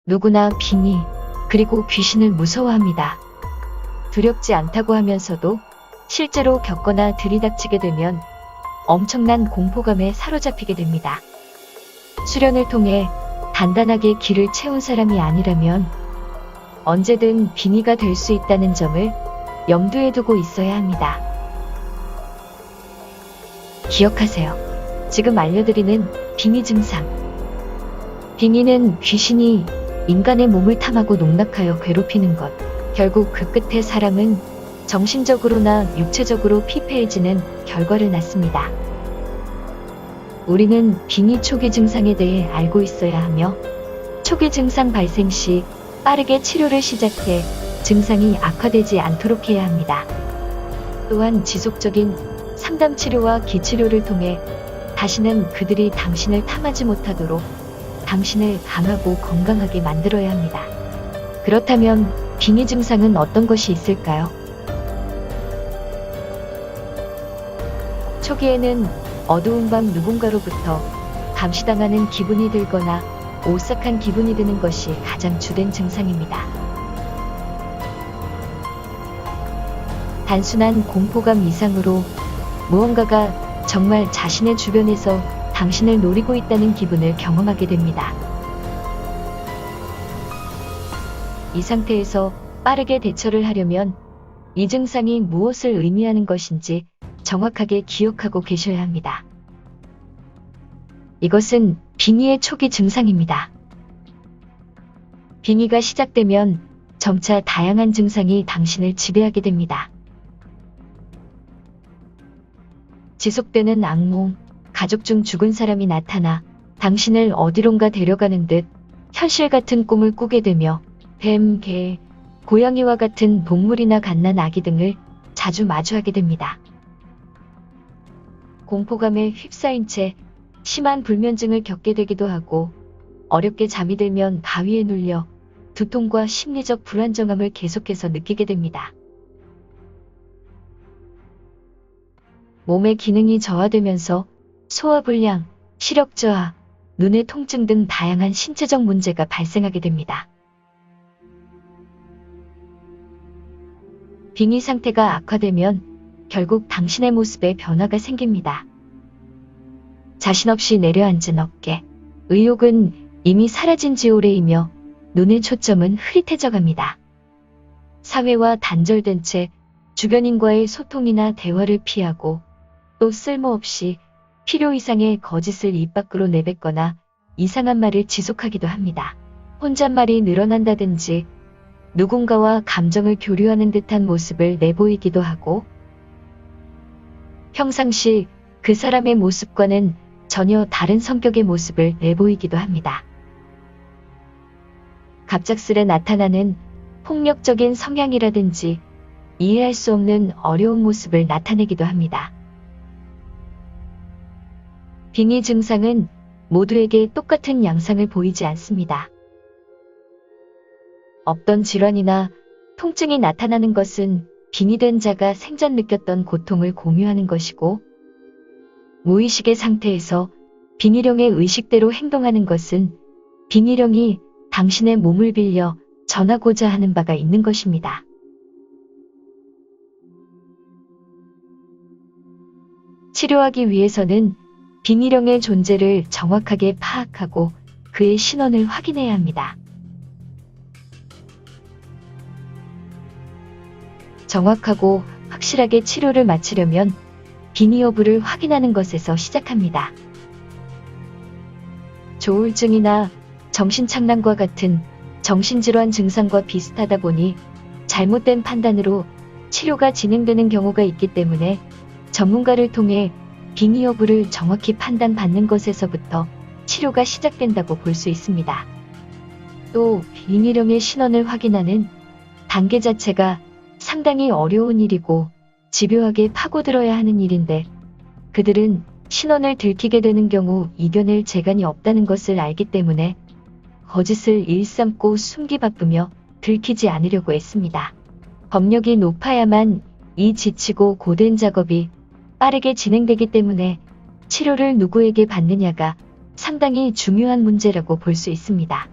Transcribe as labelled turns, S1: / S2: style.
S1: 누구나 빙의, 그리고 귀신을 무서워합니다. 두렵지 않다고 하면서도 실제로 겪거나 들이닥치게 되면 엄청난 공포감에 사로잡히게 됩니다. 수련을 통해 단단하게 길을 채운 사람이 아니라면 언제든 빙의가 될 수 있다는 점을 염두에 두고 있어야 합니다. 기억하세요. 지금 알려드리는 빙의 증상. 빙의는 귀신이 인간의 몸을 탐하고 농락하여 괴롭히는 것. 결국 그 끝에 사람은 정신적으로나 육체적으로 피폐해지는 결과를 낳습니다. 우리는 빙의 초기 증상에 대해 알고 있어야 하며 초기 증상 발생 시 빠르게 치료를 시작해 증상이 악화되지 않도록 해야 합니다. 또한 지속적인 상담 치료와 기치료를 통해 다시는 그들이 당신을 탐하지 못하도록 당신을 강하고 건강하게 만들어야 합니다. 그렇다면 빙의 증상은 어떤 것이 있을까요? 초기에는 어두운 밤 누군가로부터 감시당하는 기분이 들거나 오싹한 기분이 드는 것이 가장 주된 증상입니다. 단순한 공포감 이상으로 무언가가 정말 자신의 주변에서 당신을 노리고 있다는 기분을 경험하게 됩니다. 이 상태에서 빠르게 대처를 하려면 이 증상이 무엇을 의미하는 것인지 정확하게 기억하고 계셔야 합니다. 이것은 빙의의 초기 증상입니다. 빙의가 시작되면 점차 다양한 증상이 당신을 지배하게 됩니다. 지속되는 악몽, 가족 중 죽은 사람이 나타나 당신을 어디론가 데려가는 듯 현실 같은 꿈을 꾸게 되며 뱀, 개, 고양이와 같은 동물이나 갓난 아기 등을 자주 마주하게 됩니다. 공포감에 휩싸인 채 심한 불면증을 겪게 되기도 하고 어렵게 잠이 들면 바위에 눌려 두통과 심리적 불안정함을 계속해서 느끼게 됩니다. 몸의 기능이 저하되면서 소화불량, 시력 저하, 눈의 통증 등 다양한 신체적 문제가 발생하게 됩니다. 빙의 상태가 악화되면 결국 당신의 모습에 변화가 생깁니다. 자신 없이 내려앉은 어깨, 의욕은 이미 사라진 지 오래이며 눈의 초점은 흐릿해져 갑니다. 사회와 단절된 채 주변인과의 소통이나 대화를 피하고 또 쓸모없이 필요 이상의 거짓을 입 밖으로 내뱉거나 이상한 말을 지속하기도 합니다. 혼잣말이 늘어난다든지 누군가와 감정을 교류하는 듯한 모습을 내보이기도 하고 평상시 그 사람의 모습과는 전혀 다른 성격의 모습을 내보이기도 합니다. 갑작스레 나타나는 폭력적인 성향이라든지 이해할 수 없는 어려운 모습을 나타내기도 합니다. 빙의 증상은 모두에게 똑같은 양상을 보이지 않습니다. 없던 질환이나 통증이 나타나는 것은 빙의된 자가 생전 느꼈던 고통을 공유하는 것이고 무의식의 상태에서 빙의령의 의식대로 행동하는 것은 빙의령이 당신의 몸을 빌려 전하고자 하는 바가 있는 것입니다. 치료하기 위해서는 빙의령의 존재를 정확하게 파악하고 그의 신원을 확인해야 합니다. 정확하고 확실하게 치료를 마치려면 빙의 여부를 확인하는 것에서 시작합니다. 조울증이나 정신착란과 같은 정신질환 증상과 비슷하다 보니 잘못된 판단으로 치료가 진행되는 경우가 있기 때문에 전문가를 통해 빙의 여부를 정확히 판단받는 것에서부터 치료가 시작된다고 볼 수 있습니다. 또 빙의령의 신원을 확인하는 단계 자체가 상당히 어려운 일이고 집요하게 파고들어야 하는 일인데 그들은 신원을 들키게 되는 경우 이겨낼 재간이 없다는 것을 알기 때문에 거짓을 일삼고 숨기 바쁘며 들키지 않으려고 애씁니다. 법력이 높아야만 이 지치고 고된 작업이 빠르게 진행되기 때문에 치료를 누구에게 받느냐가 상당히 중요한 문제라고 볼 수 있습니다.